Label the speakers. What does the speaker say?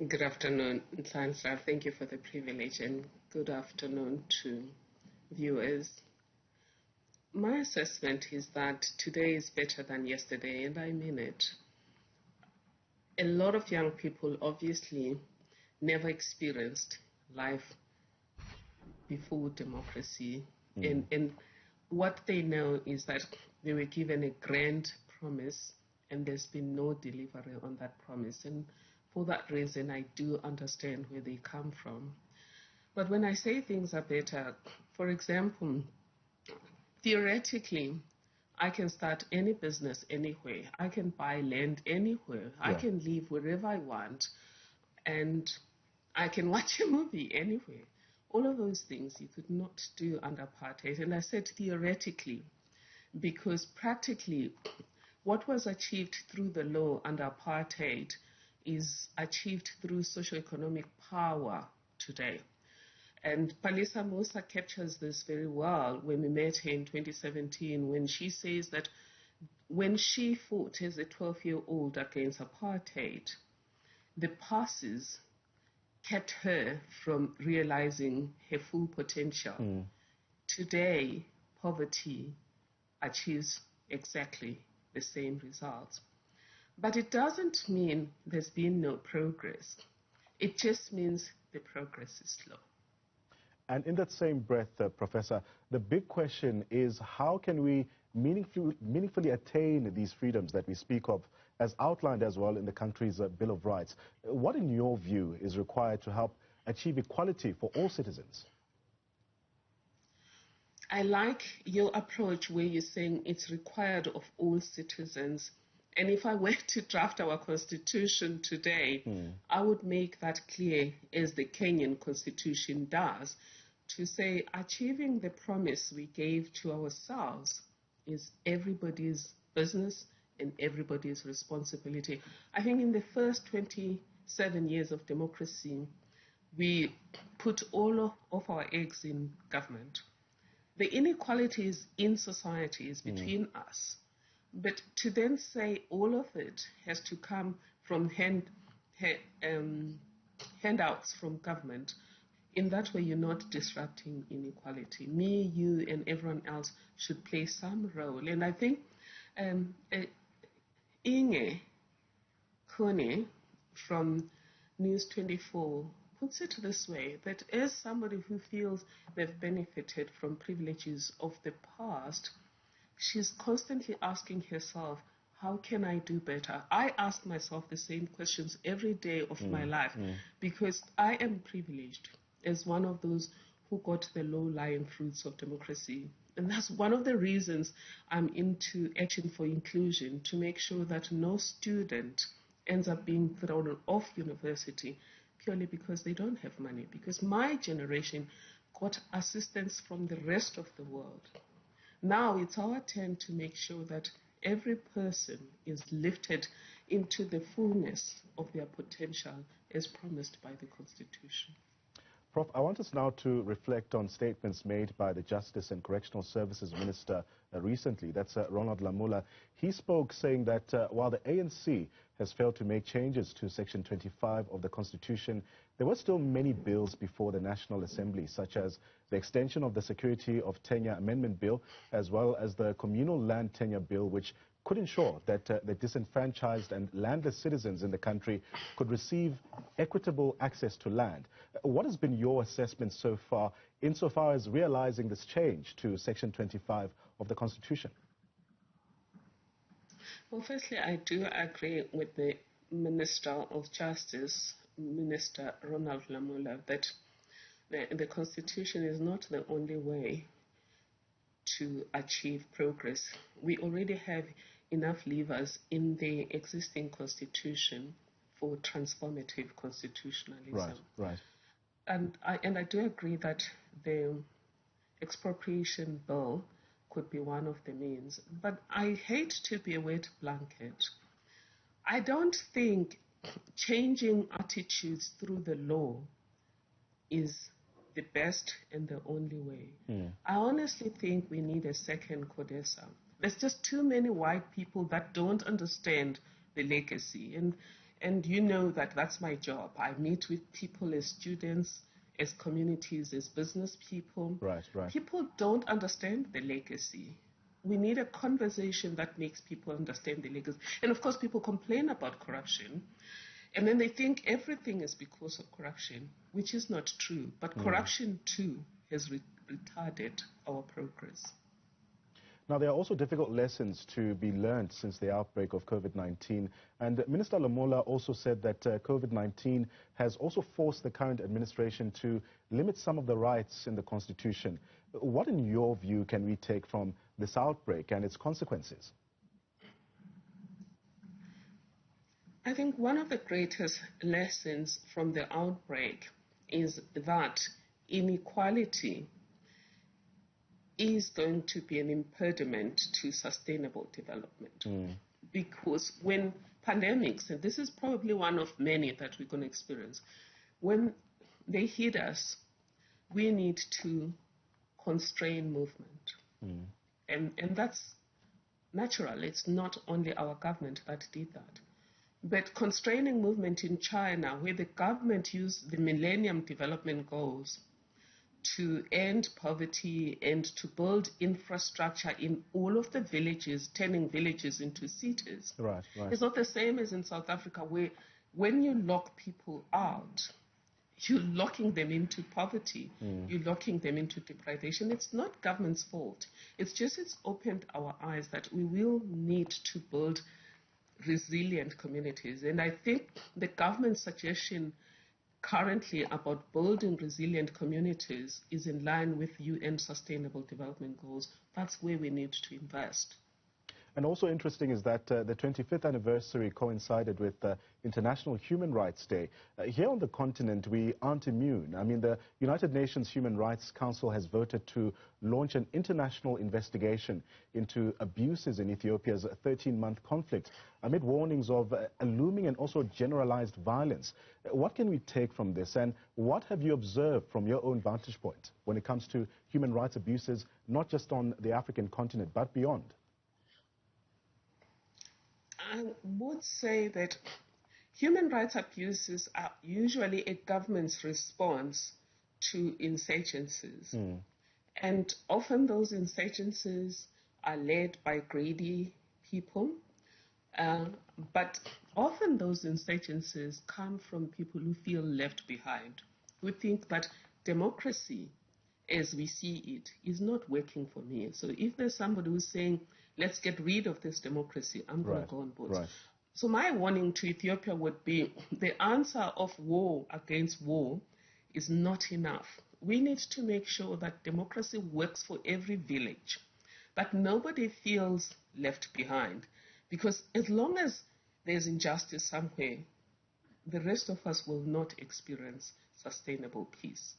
Speaker 1: Good afternoon, Nhlanhla. Thank you for the privilege, and good afternoon to viewers. My assessment is that today is better than yesterday, and I mean it. A lot of young people obviously never experienced life before democracy, and what they know is that they were given a grand promise, and there's been no delivery on that promise. And for that reason, I do understand where they come from. But when I say things are better, for example, theoretically, I can start any business anywhere. I can buy land anywhere. I can live wherever I want. And I can watch a movie anywhere. All of those things you could not do under apartheid. And I said theoretically, because practically what was achieved through the law under apartheid is achieved through socio-economic power today. And Palisa Musa captures this very well when we met her in 2017, when she says that when she fought as a 12-year-old against apartheid, the passes kept her from realizing her full potential. Today, poverty achieves exactly the same results. But it doesn't mean there's been no progress. It just means the progress is slow.
Speaker 2: And in that same breath, Professor, the big question is how can we meaningfully attain these freedoms that we speak of, as outlined as well in the country's Bill of Rights? What, in your view, is required to help achieve equality for all citizens?
Speaker 1: I like your approach where you're saying it's required of all citizens. And if I were to draft our constitution today, I would make that clear, as the Kenyan constitution does, to say achieving the promise we gave to ourselves is everybody's business and everybody's responsibility. I think in the first 27 years of democracy, we put all of our eggs in government. The inequalities in society is between us. But to then say all of it has to come from handouts from government, in that way you're not disrupting inequality. Me, you, and everyone else should play some role. And I think Inge Kone from News 24 puts it this way, that as somebody who feels they've benefited from privileges of the past, she's constantly asking herself, how can I do better? I ask myself the same questions every day of my life, because I am privileged as one of those who got the low-lying fruits of democracy. And that's one of the reasons I'm into Action for Inclusion, to make sure that no student ends up being thrown off university purely because they don't have money, because my generation got assistance from the rest of the world. Now it's our turn to make sure that every person is lifted into the fullness of their potential as promised by the Constitution.
Speaker 2: Prof, I want us now to reflect on statements made by the Justice and Correctional Services Minister recently. That's Ronald Lamola. He spoke saying that while the ANC has failed to make changes to Section 25 of the Constitution, there were still many bills before the National Assembly, such as the extension of the Security of Tenure Amendment Bill, as well as the Communal Land Tenure Bill, which could ensure that the disenfranchised and landless citizens in the country could receive equitable access to land. What has been your assessment so far, insofar as realizing this change to Section 25 of the Constitution?
Speaker 1: Well, firstly, I do agree with the Minister of Justice, Minister Ronald Lamola, that the Constitution is not the only way to achieve progress. We already have enough levers in the existing Constitution for transformative constitutionalism.
Speaker 2: Right.
Speaker 1: And I do agree that the expropriation bill could be one of the means. But I hate to be a wet blanket. I don't think changing attitudes through the law is the best and the only way. I honestly think we need a second CODESA. There's just too many white people that don't understand the legacy. And And you know that that's my job. I meet with people as students, as communities, as business people.
Speaker 2: Right, right.
Speaker 1: People don't understand the legacy. We need a conversation that makes people understand the legacy. And of course, people complain about corruption. And then they think everything is because of corruption, which is not true. But corruption, too, has retarded our progress.
Speaker 2: Now, there are also difficult lessons to be learned since the outbreak of COVID-19. And Minister Lamola also said that COVID-19 has also forced the current administration to limit some of the rights in the Constitution. What, in your view, can we take from this outbreak and its consequences?
Speaker 1: I think one of the greatest lessons from the outbreak is that inequality is going to be an impediment to sustainable development. Because when pandemics, and this is probably one of many that we're going to experience, when they hit us, we need to constrain movement. And that's natural. It's not only our government that did that. But constraining movement in China, where the government used the Millennium Development Goals to end poverty and to build infrastructure in all of the villages, turning villages into cities.
Speaker 2: Right, right.
Speaker 1: It's not the same as in South Africa, where when you lock people out, you're locking them into poverty. You're locking them into deprivation. It's not government's fault. It's just it's opened our eyes that we will need to build resilient communities. And I think the government's suggestion currently about building resilient communities is in line with UN Sustainable Development Goals. That's where we need to invest.
Speaker 2: And also interesting is that the 25th anniversary coincided with International Human Rights Day. Here on the continent, we aren't immune. I mean, the United Nations Human Rights Council has voted to launch an international investigation into abuses in Ethiopia's 13-month conflict, amid warnings of a looming and also generalized violence. What can we take from this, and what have you observed from your own vantage point when it comes to human rights abuses, not just on the African continent, but beyond?
Speaker 1: I would say that human rights abuses are usually a government's response to insurgencies. And often those insurgencies are led by greedy people. But often those insurgencies come from people who feel left behind, who think that democracy, as we see it, is not working for me. So if there's somebody who's saying, let's get rid of this democracy, I'm going to go on board.
Speaker 2: Right.
Speaker 1: So my warning to Ethiopia would be the answer of war against war is not enough. We need to make sure that democracy works for every village, that nobody feels left behind. Because as long as there's injustice somewhere, the rest of us will not experience sustainable peace.